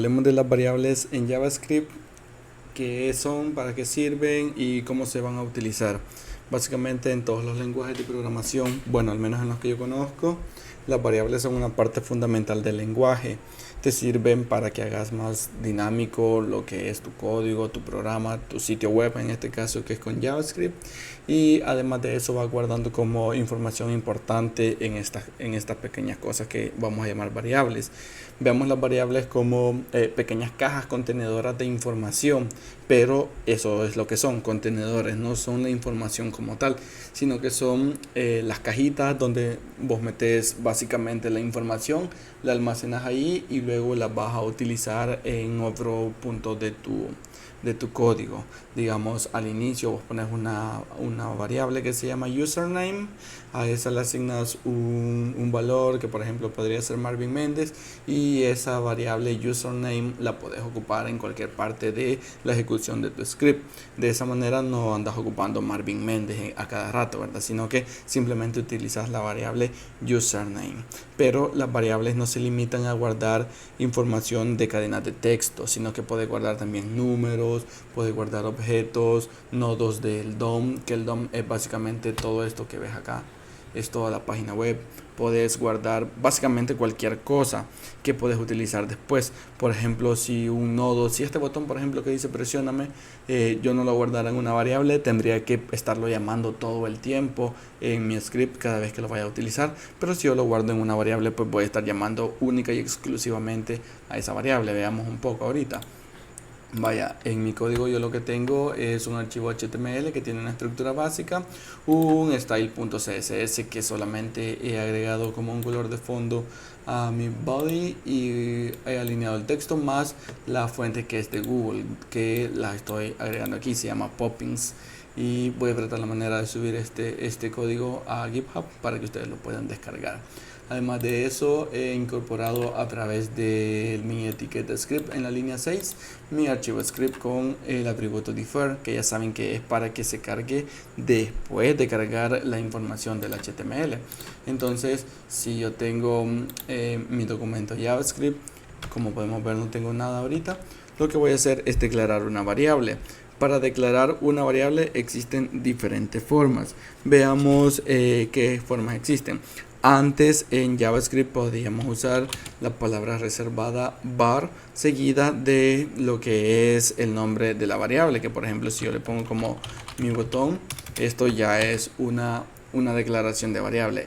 Hablemos de las variables en JavaScript, qué son, para qué sirven y cómo se van a utilizar. Básicamente en todos los lenguajes de programación, bueno, al menos en los que yo conozco, las variables son una parte fundamental del lenguaje. Te sirven para que hagas más dinámico lo que es tu código, tu programa, tu sitio web, en este caso que es con JavaScript. Y además de eso va guardando como información importante en estas pequeñas cosas que vamos a llamar variables. Veamos las variables como pequeñas cajas contenedoras de información, pero eso es lo que son, contenedores, no son la información como tal, sino que son las cajitas donde vos metes básicamente la información, la almacenas ahí y luego la vas a utilizar en otro punto de tu código. Digamos, al inicio vos pones una variable que se llama username, a esa le asignas un valor que por ejemplo podría ser Marvin Méndez, y esa variable username la puedes ocupar en cualquier parte de la ejecución de tu script. De esa manera no andas ocupando Marvin Méndez a cada rato, ¿verdad? Sino que simplemente utilizas la variable username. Pero las variables no se limitan a guardar información de cadenas de texto, sino que puede guardar también números, puede guardar objetos, nodos del DOM, que el DOM es básicamente todo esto que ves acá, es toda la página web. Puedes guardar básicamente cualquier cosa que puedes utilizar después. Por ejemplo, si este botón por ejemplo que dice presióname, yo no lo guardara en una variable, tendría que estarlo llamando todo el tiempo en mi script cada vez que lo vaya a utilizar. Pero si yo lo guardo en una variable, pues voy a estar llamando única y exclusivamente a esa variable. Veamos un poco ahorita. Vaya, en mi código yo lo que tengo es un archivo HTML que tiene una estructura básica, un style.css que solamente he agregado como un color de fondo a mi body y he alineado el texto más la fuente que es de Google, que la estoy agregando aquí, se llama Poppins, y voy a tratar la manera de subir este código a GitHub para que ustedes lo puedan descargar. Además de eso, he incorporado a través de mi etiqueta script en la línea 6 mi archivo script con el atributo defer, que ya saben que es para que se cargue después de cargar la información del HTML. Entonces, si yo tengo mi documento JavaScript, como podemos ver no tengo nada ahorita, lo que voy a hacer es declarar una variable. Para declarar una variable existen diferentes formas. Veamos qué formas existen. Antes en JavaScript podíamos usar la palabra reservada var seguida de lo que es el nombre de la variable, que por ejemplo si yo le pongo como mi botón, esto ya es una declaración de variable.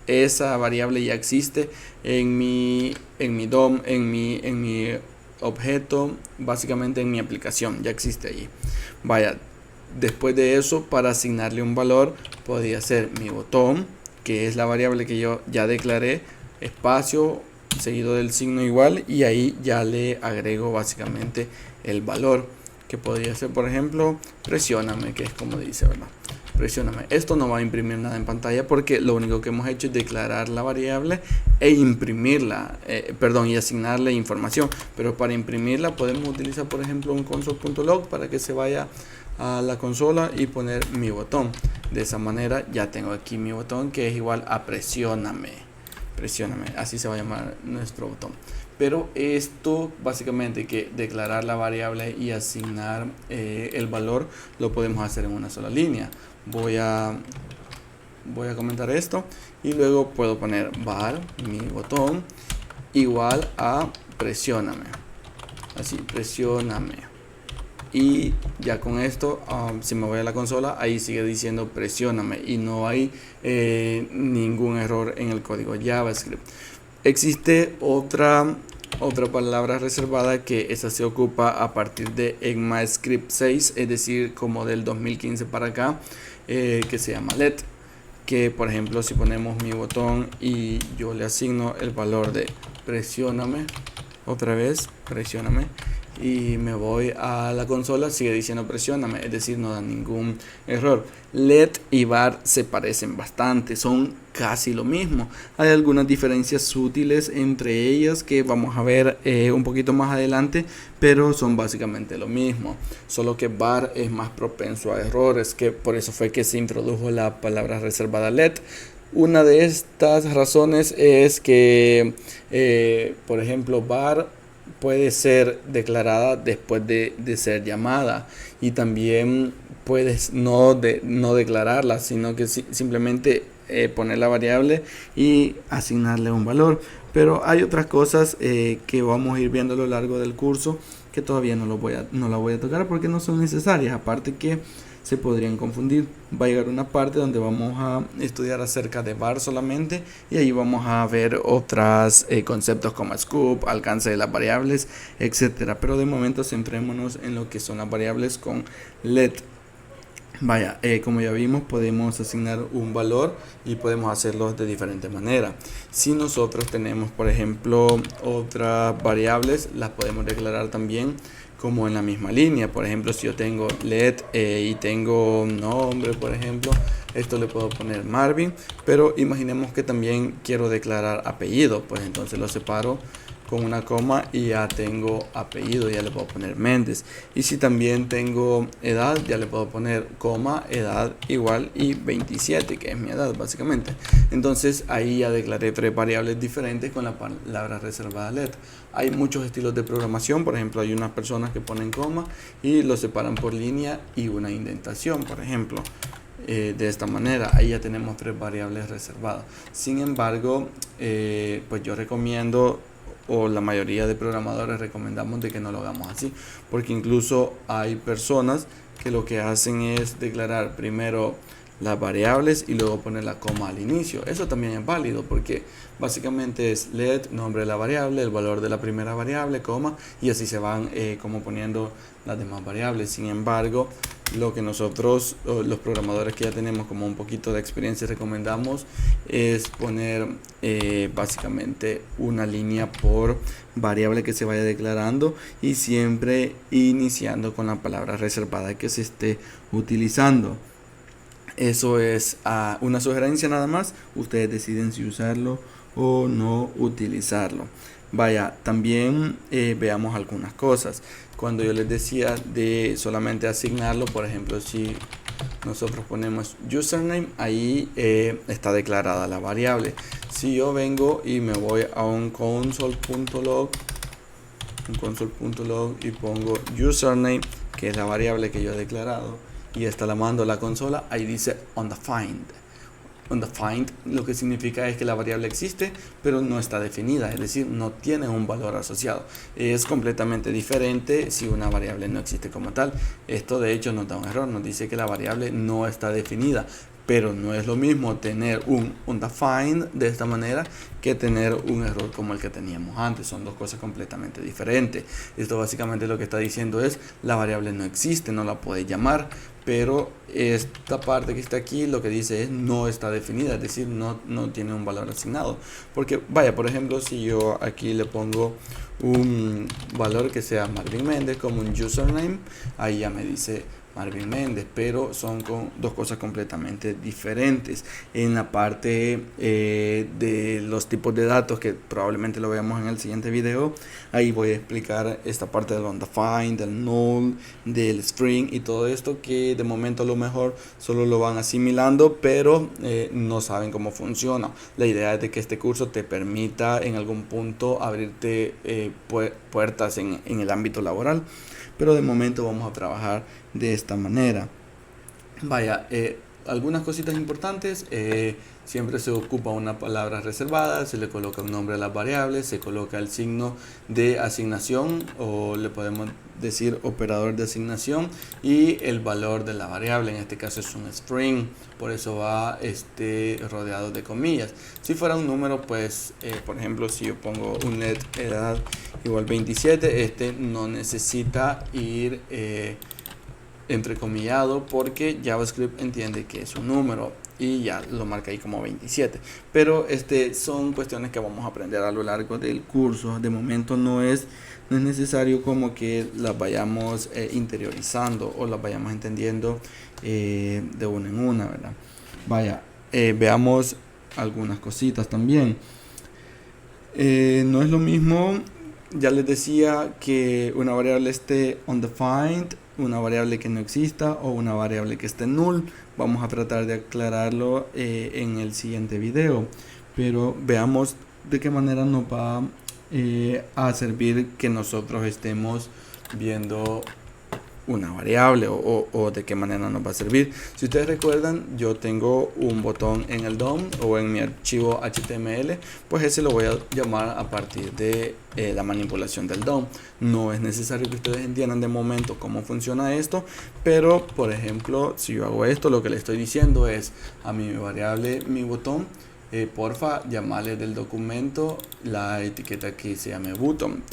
Esa variable ya existe en mi DOM, en mi objeto, básicamente en mi aplicación, ya existe allí. Vaya, después de eso, para asignarle un valor, podría ser mi botón, que es la variable que yo ya declaré, espacio seguido del signo igual, y ahí ya le agrego básicamente el valor, que podría ser por ejemplo presióname, que es como dice, ¿verdad? Presióname. Esto no va a imprimir nada en pantalla porque lo único que hemos hecho es declarar la variable e imprimirla, y asignarle información. Pero para imprimirla podemos utilizar por ejemplo un console.log para que se vaya a la consola y poner mi botón. De esa manera ya tengo aquí mi botón, que es igual a presióname. Así se va a llamar nuestro botón. Pero esto básicamente, que declarar la variable y asignar el valor, lo podemos hacer en una sola línea. Voy a comentar esto y luego puedo poner var mi botón igual a presióname. Así, presióname. Y ya con esto, si me voy a la consola, ahí sigue diciendo presióname y no hay ningún error en el código JavaScript. Existe otra palabra reservada, que esa se ocupa a partir de ECMAScript 6, es decir, como del 2015 para acá, que se llama let, que por ejemplo si ponemos mi botón y yo le asigno el valor de presióname, otra vez presióname, y me voy a la consola, sigue diciendo presióname, es decir, no da ningún error. Let y var se parecen bastante, son casi lo mismo. Hay algunas diferencias sutiles entre ellas que vamos a ver un poquito más adelante, pero son básicamente lo mismo, solo que var es más propenso a errores, que por eso fue que se introdujo la palabra reservada let. Una de estas razones es que por ejemplo var puede ser declarada después de ser llamada, y también puedes no declararla, sino que simplemente poner la variable y asignarle un valor. Pero hay otras cosas que vamos a ir viendo a lo largo del curso, que todavía no la voy a tocar porque no son necesarias, aparte que se podrían confundir. Va a llegar una parte donde vamos a estudiar acerca de var solamente, y ahí vamos a ver otros conceptos como scoop, alcance de las variables, etcétera. Pero de momento centrémonos en lo que son las variables con let. Vaya, como ya vimos, podemos asignar un valor y podemos hacerlo de diferentes maneras. Si nosotros tenemos, por ejemplo, otras variables, las podemos declarar también como en la misma línea. Por ejemplo, si yo tengo let y tengo nombre, por ejemplo, esto le puedo poner Marvin, pero imaginemos que también quiero declarar apellido, pues entonces lo separo con una coma y ya tengo apellido, ya le puedo poner Méndez. Y si también tengo edad, ya le puedo poner coma, edad igual y 27, que es mi edad básicamente. Entonces ahí ya declaré tres variables diferentes con la palabra reservada let. Hay muchos estilos de programación, por ejemplo hay unas personas que ponen coma y lo separan por línea y una indentación, por ejemplo. De esta manera, ahí ya tenemos tres variables reservadas. Sin embargo, pues yo recomiendo, o la mayoría de programadores recomendamos, de que no lo hagamos así, porque incluso hay personas que lo que hacen es declarar primero las variables y luego poner la coma al inicio. Eso también es válido, porque básicamente es let, nombre de la variable, el valor de la primera variable, coma, y así se van como poniendo las demás variables. Sin embargo, lo que nosotros, los programadores que ya tenemos como un poquito de experiencia, recomendamos es poner básicamente una línea por variable que se vaya declarando, y siempre iniciando con la palabra reservada que se esté utilizando. Eso es una sugerencia nada más. Ustedes deciden si usarlo o no utilizarlo. Vaya, también veamos algunas cosas. Cuando yo les decía de solamente asignarlo, por ejemplo, si nosotros ponemos username, ahí está declarada la variable. Si yo vengo y me voy a un console.log y pongo username, que es la variable que yo he declarado, y está la mando a la consola, ahí dice undefined. Undefined lo que significa es que la variable existe pero no está definida, es decir, no tiene un valor asociado. Es completamente diferente si una variable no existe como tal. Esto de hecho nos da un error, nos dice que la variable no está definida, pero no es lo mismo tener un undefined de esta manera que tener un error como el que teníamos antes. Son dos cosas completamente diferentes. Esto básicamente lo que está diciendo es: la variable no existe, no la puedes llamar, pero esta parte que está aquí lo que dice es no está definida, es decir, no tiene un valor asignado. Porque vaya, por ejemplo, si yo aquí le pongo un valor que sea Marvin Méndez como un username, ahí ya me dice Marvin Méndez, pero son dos cosas completamente diferentes. En la parte de los tipos de datos, que probablemente lo veamos en el siguiente video, ahí voy a explicar esta parte del undefined, del null, del string y todo esto, que de momento a lo mejor solo lo van asimilando, pero no saben cómo funciona. La idea es de que este curso te permita en algún punto abrirte puertas en el ámbito laboral, pero de momento vamos a trabajar de esta manera. Vaya, algunas cositas importantes: siempre se ocupa una palabra reservada, se le coloca un nombre a las variables, se coloca el signo de asignación, o le podemos decir operador de asignación, y el valor de la variable, en este caso es un string, por eso va rodeado de comillas. Si fuera un número, pues por ejemplo, si yo pongo un let edad igual 27, no necesita ir entrecomillado, porque JavaScript entiende que es un número y ya lo marca ahí como 27. Pero son cuestiones que vamos a aprender a lo largo del curso. De momento no es necesario como que las vayamos interiorizando o las vayamos entendiendo de una en una, ¿verdad? Vaya, veamos algunas cositas también. No es lo mismo, ya les decía, que una variable esté undefined, una variable que no exista, o una variable que esté null. Vamos a tratar de aclararlo en el siguiente video, pero veamos de qué manera nos va a servir que nosotros estemos viendo una variable o de qué manera nos va a servir. Si ustedes recuerdan, yo tengo un botón en el DOM o en mi archivo HTML, pues ese lo voy a llamar a partir de la manipulación del DOM. No es necesario que ustedes entiendan de momento cómo funciona esto, pero por ejemplo, si yo hago esto, lo que le estoy diciendo es a mi variable, mi botón, porfa, llamarle del documento la etiqueta que se llame button.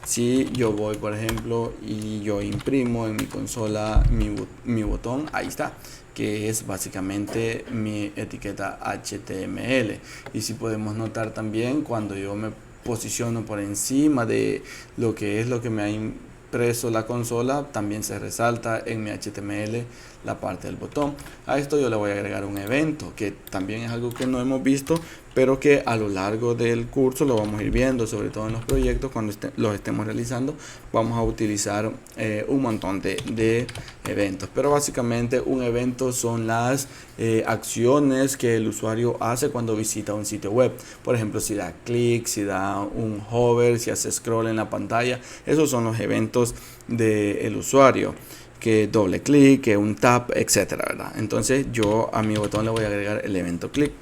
Si yo voy, por ejemplo, y yo imprimo en mi consola mi botón, ahí está, que es básicamente mi etiqueta HTML. Y si podemos notar también, cuando yo me posiciono por encima de lo que me ha impreso la consola, también se resalta en mi HTML la parte del botón. A esto yo le voy a agregar un evento, que también es algo que no hemos visto, pero que a lo largo del curso lo vamos a ir viendo, sobre todo en los proyectos. Cuando los estemos realizando, vamos a utilizar un montón de eventos, pero básicamente un evento son las acciones que el usuario hace cuando visita un sitio web. Por ejemplo, si da clic, si da un hover, si hace scroll en la pantalla, esos son los eventos del usuario, que doble clic, que un tap, etcétera, ¿verdad? Entonces yo a mi botón le voy a agregar el evento clic,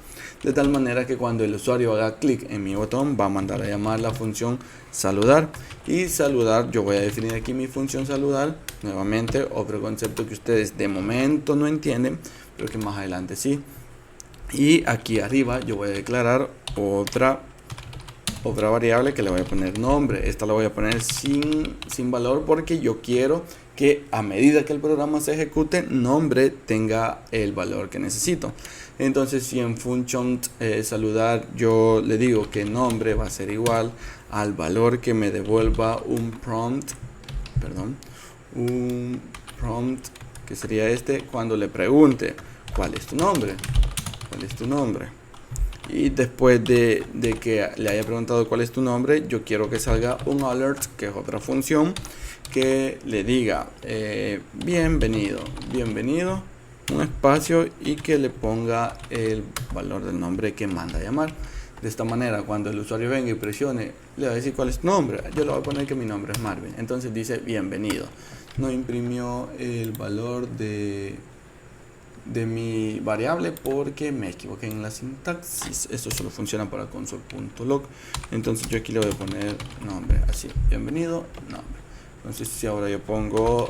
de tal manera que cuando el usuario haga clic en mi botón va a mandar a llamar la función saludar. Y saludar, yo voy a definir aquí mi función saludar, nuevamente otro concepto que ustedes de momento no entienden, pero que más adelante sí. Y aquí arriba yo voy a declarar otra variable que le voy a poner nombre. Esta la voy a poner sin valor, porque yo quiero que a medida que el programa se ejecute, nombre tenga el valor que necesito. Entonces, si en function saludar yo le digo que nombre va a ser igual al valor que me devuelva un prompt, que sería este, cuando le pregunte ¿cuál es tu nombre? ¿Cuál es tu nombre? Y después de que le haya preguntado cuál es tu nombre, yo quiero que salga un alert, que es otra función, que le diga bienvenido, un espacio, y que le ponga el valor del nombre que manda a llamar. De esta manera, cuando el usuario venga y presione, le va a decir cuál es tu nombre. Yo le voy a poner que mi nombre es Marvin. Entonces dice bienvenido. No imprimió el valor de mi variable porque me equivoqué en la sintaxis. Esto solo funciona para console.log. Entonces yo aquí le voy a poner nombre, así, bienvenido, nombre. Entonces si ahora yo pongo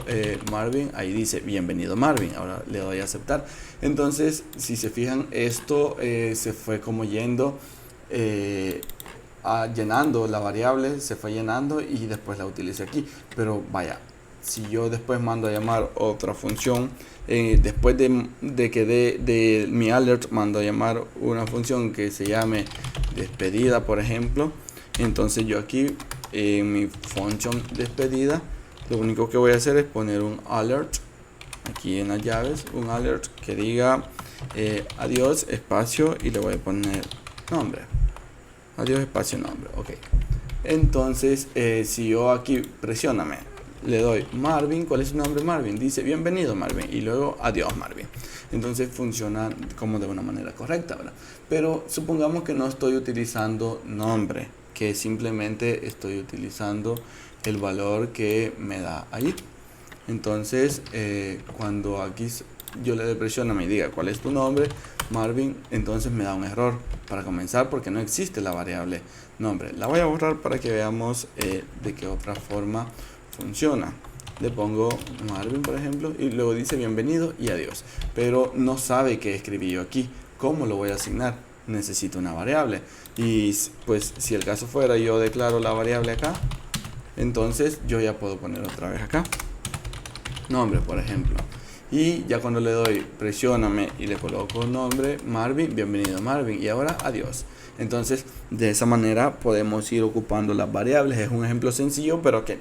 Marvin, ahí dice bienvenido Marvin. Ahora le doy a aceptar. Entonces si se fijan, esto se fue como yendo, llenando la variable, se fue llenando y después la utilicé aquí. Pero vaya, si yo después mando a llamar otra función, después de que de mi alert mando a llamar una función que se llame despedida, por ejemplo, entonces yo aquí en mi function despedida, lo único que voy a hacer es poner un alert aquí en las llaves, un alert que diga adiós espacio, y le voy a poner nombre, adiós espacio nombre. Ok, entonces si yo aquí presióname, le doy Marvin, ¿cuál es su nombre? Marvin, dice bienvenido Marvin, y luego adiós Marvin. Entonces funciona como de una manera correcta, ¿verdad? Pero supongamos que no estoy utilizando nombre, que simplemente estoy utilizando el valor que me da ahí. Entonces cuando aquí yo le presiono, me diga cuál es tu nombre, Marvin, entonces me da un error para comenzar, porque no existe la variable nombre. La voy a borrar para que veamos de qué otra forma funciona. Le pongo Marvin, por ejemplo, y luego dice bienvenido y adiós, pero no sabe qué escribí yo aquí. ¿Cómo lo voy a asignar? Necesito una variable, y pues si el caso fuera yo declaro la variable acá, entonces yo ya puedo poner otra vez acá nombre, por ejemplo, y ya cuando le doy presióname y le coloco nombre Marvin, bienvenido Marvin, y ahora adiós. Entonces de esa manera podemos ir ocupando las variables. Es un ejemplo sencillo, pero que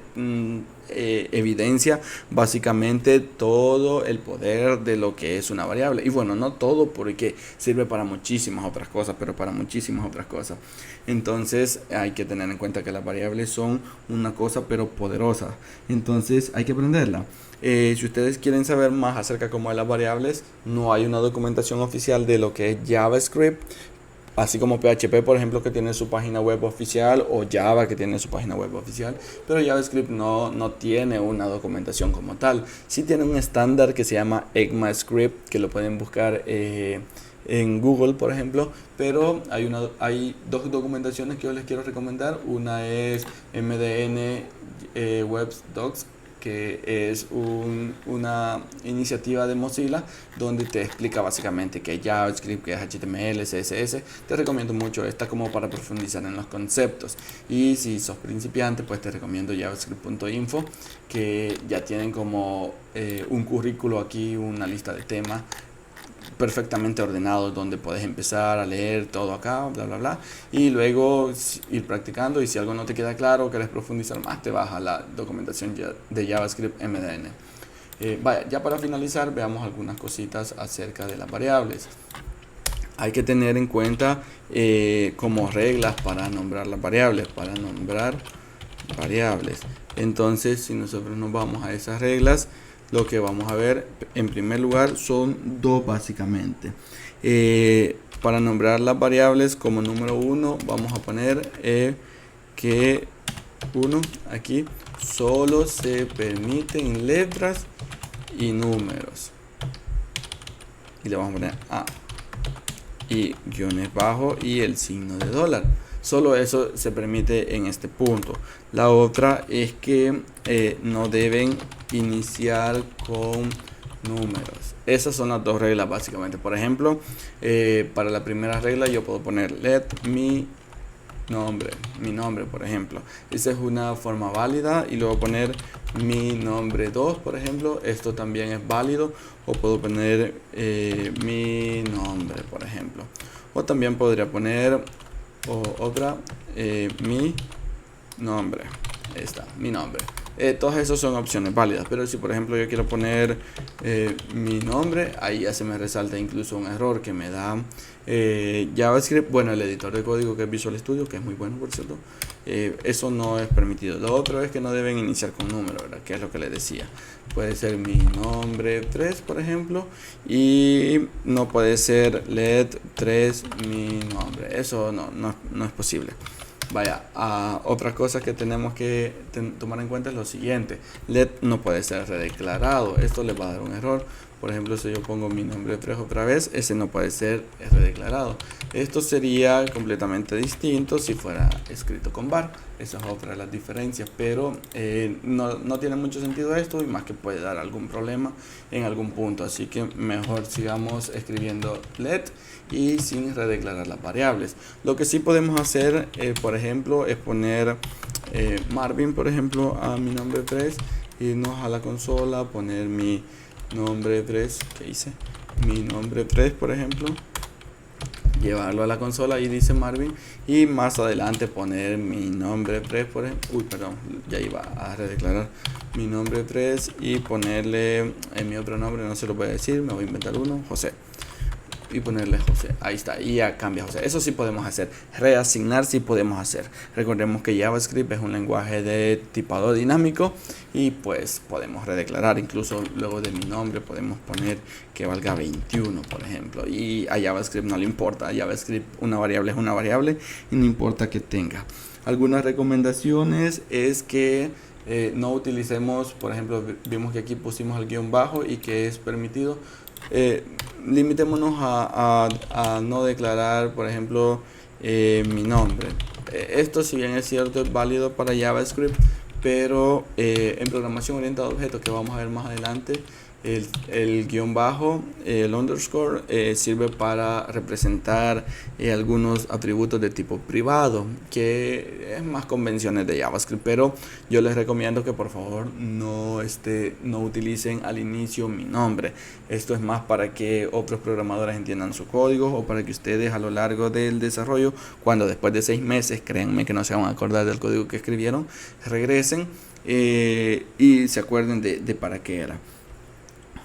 evidencia básicamente todo el poder de lo que es una variable. Y bueno, no todo, porque sirve para muchísimas otras cosas, pero para muchísimas otras cosas. Entonces hay que tener en cuenta que las variables son una cosa pero poderosa. Entonces hay que aprenderla. Si ustedes quieren saber más acerca como de las variables, no hay una documentación oficial de lo que es JavaScript, así como PHP, por ejemplo, que tiene su página web oficial, o Java, que tiene su página web oficial, pero JavaScript no tiene una documentación como tal. Sí tiene un estándar que se llama ECMAScript, que lo pueden buscar en Google, por ejemplo, pero hay dos documentaciones que yo les quiero recomendar. Una es MDN Web Docs, que es una iniciativa de Mozilla donde te explica básicamente qué es JavaScript, qué es HTML, CSS. Te recomiendo mucho esta como para profundizar en los conceptos. Y si sos principiante, pues te recomiendo javascript.info, que ya tienen como un currículo aquí, una lista de temas perfectamente ordenado donde puedes empezar a leer todo acá, bla bla bla, y luego ir practicando, y si algo no te queda claro o quieres profundizar más, te vas a la documentación de JavaScript MDN. Vaya, ya para finalizar, veamos algunas cositas acerca de las variables. Hay que tener en cuenta como reglas para nombrar las variables, Entonces, si nosotros nos vamos a esas reglas, lo que vamos a ver en primer lugar son dos básicamente. Para nombrar las variables, como número uno vamos a poner que uno aquí solo se permiten letras y números, y le vamos a poner A y guiones bajo y el signo de dólar. Solo eso se permite en este punto. La otra es que no deben iniciar con números. Esas son las dos reglas básicamente. Por ejemplo, para la primera regla yo puedo poner let mi nombre, por ejemplo. Esa es una forma válida. Y luego poner mi nombre 2, por ejemplo. Esto también es válido. O puedo poner mi nombre, por ejemplo. O también podría poner mi nombre. Ahí está, mi nombre. Todas esas son opciones válidas, pero si por ejemplo yo quiero poner mi nombre, ahí ya se me resalta incluso un error que me da JavaScript, bueno, el editor de código que es Visual Studio, que es muy bueno por cierto. Eso no es permitido. Lo otro es que no deben iniciar con número, ¿verdad? Que es lo que les decía. Puede ser mi nombre 3, por ejemplo, y no puede ser let 3 mi nombre. Eso no es posible. Vaya, otra cosa que tenemos que tomar en cuenta es lo siguiente: let no puede ser redeclarado. Esto le va a dar un error. Por ejemplo, si yo pongo mi nombre 3 otra vez, ese no puede ser redeclarado. Esto sería completamente distinto si fuera escrito con var. Esa es otra de las diferencias, pero no tiene mucho sentido esto, y más que puede dar algún problema en algún punto. Así que mejor sigamos escribiendo let y sin redeclarar las variables. Lo que sí podemos hacer, por ejemplo, es poner Marvin, por ejemplo, a mi nombre 3, irnos a la consola, poner mi nombre 3, ¿qué hice? Mi nombre 3, por ejemplo, llevarlo a la consola y dice Marvin, y más adelante poner mi nombre 3, por ejemplo, ya iba a redeclarar mi nombre 3 y ponerle mi otro nombre, no se lo voy a decir, me voy a inventar uno, José, y ponerle José. Ahí está, y ya cambia José. Eso sí podemos hacer. Reasignar sí podemos hacer. Recordemos que JavaScript es un lenguaje de tipado dinámico, y pues podemos redeclarar. Incluso luego de mi nombre podemos poner que valga 21, por ejemplo, y a JavaScript no le importa. A JavaScript una variable es una variable y no importa que tenga. Algunas recomendaciones es que no utilicemos, por ejemplo, vimos que aquí pusimos el guión bajo y que es permitido. Limitémonos a no declarar, por ejemplo, mi nombre. Esto, si bien es cierto, es válido para JavaScript, pero en programación orientada a objetos, que vamos a ver más adelante, el guión bajo, el underscore, sirve para representar algunos atributos de tipo privado, que es más convenciones de JavaScript, pero yo les recomiendo que por favor no utilicen al inicio mi nombre. Esto es más para que otros programadores entiendan su código, o para que ustedes a lo largo del desarrollo, cuando después de 6 meses, créanme que no se van a acordar del código que escribieron, regresen y se acuerden de para qué era.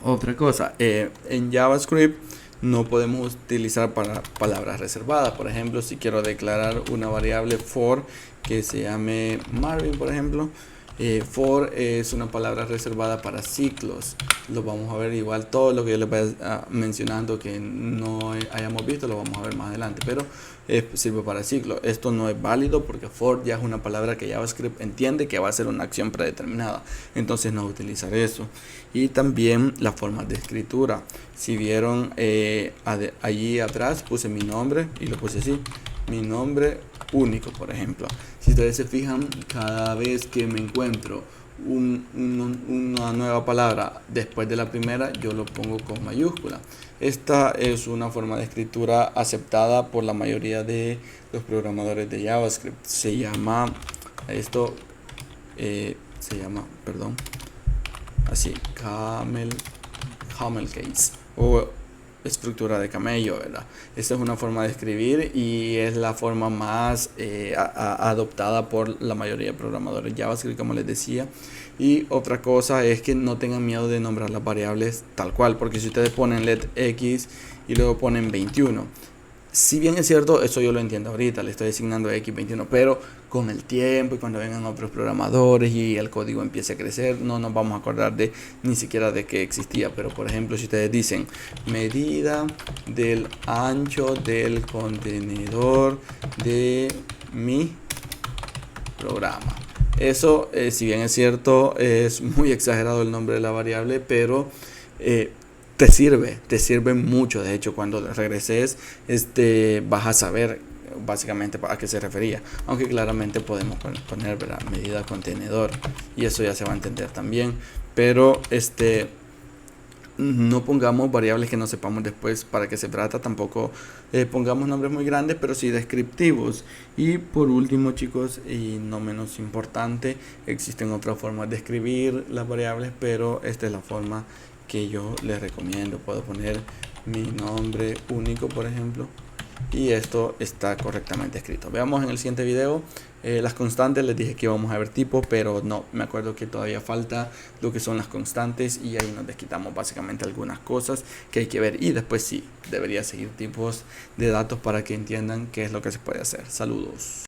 Otra cosa, en JavaScript no podemos utilizar palabras reservadas. Por ejemplo, si quiero declarar una variable for que se llame Marvin, por ejemplo, For es una palabra reservada para ciclos. Lo vamos a ver igual, todo lo que yo les voy mencionando que no hayamos visto lo vamos a ver más adelante, pero sirve para ciclos. Esto no es válido porque for ya es una palabra que JavaScript entiende que va a ser una acción predeterminada, entonces no utilizar eso. Y también las formas de escritura. Si vieron allí atrás puse mi nombre y lo puse así, mi nombre único, por ejemplo. Si ustedes se fijan, cada vez que me encuentro una nueva palabra después de la primera, yo lo pongo con mayúscula. Esta es una forma de escritura aceptada por la mayoría de los programadores de JavaScript. Se llama así, camel case o estructura de camello, ¿verdad? Esta es una forma de escribir y es la forma más adoptada por la mayoría de programadores JavaScript, como les decía. Y otra cosa es que no tengan miedo de nombrar las variables tal cual, porque si ustedes ponen let x y luego ponen 21, si bien es cierto, eso yo lo entiendo ahorita, le estoy asignando x21, pero con el tiempo y cuando vengan otros programadores y el código empiece a crecer, no nos vamos a acordar ni siquiera de que existía. Pero por ejemplo, si ustedes dicen medida del ancho del contenedor de mi programa, eso, si bien es cierto, es muy exagerado el nombre de la variable, pero te sirve mucho. De hecho, cuando regreses, vas a saber básicamente a qué se refería, aunque claramente podemos poner, ¿verdad?, medida contenedor, y eso ya se va a entender también. Pero no pongamos variables que no sepamos después para qué se trata. Tampoco pongamos nombres muy grandes, pero sí descriptivos. Y por último, chicos, y no menos importante, existen otras formas de escribir las variables, pero esta es la forma que yo les recomiendo. Puedo poner mi nombre único, por ejemplo, y esto está correctamente escrito. Veamos en el siguiente video las constantes. Les dije que íbamos a ver tipo, pero no, me acuerdo que todavía falta lo que son las constantes, y ahí nos desquitamos básicamente algunas cosas que hay que ver, y después sí debería seguir tipos de datos para que entiendan qué es lo que se puede hacer. Saludos.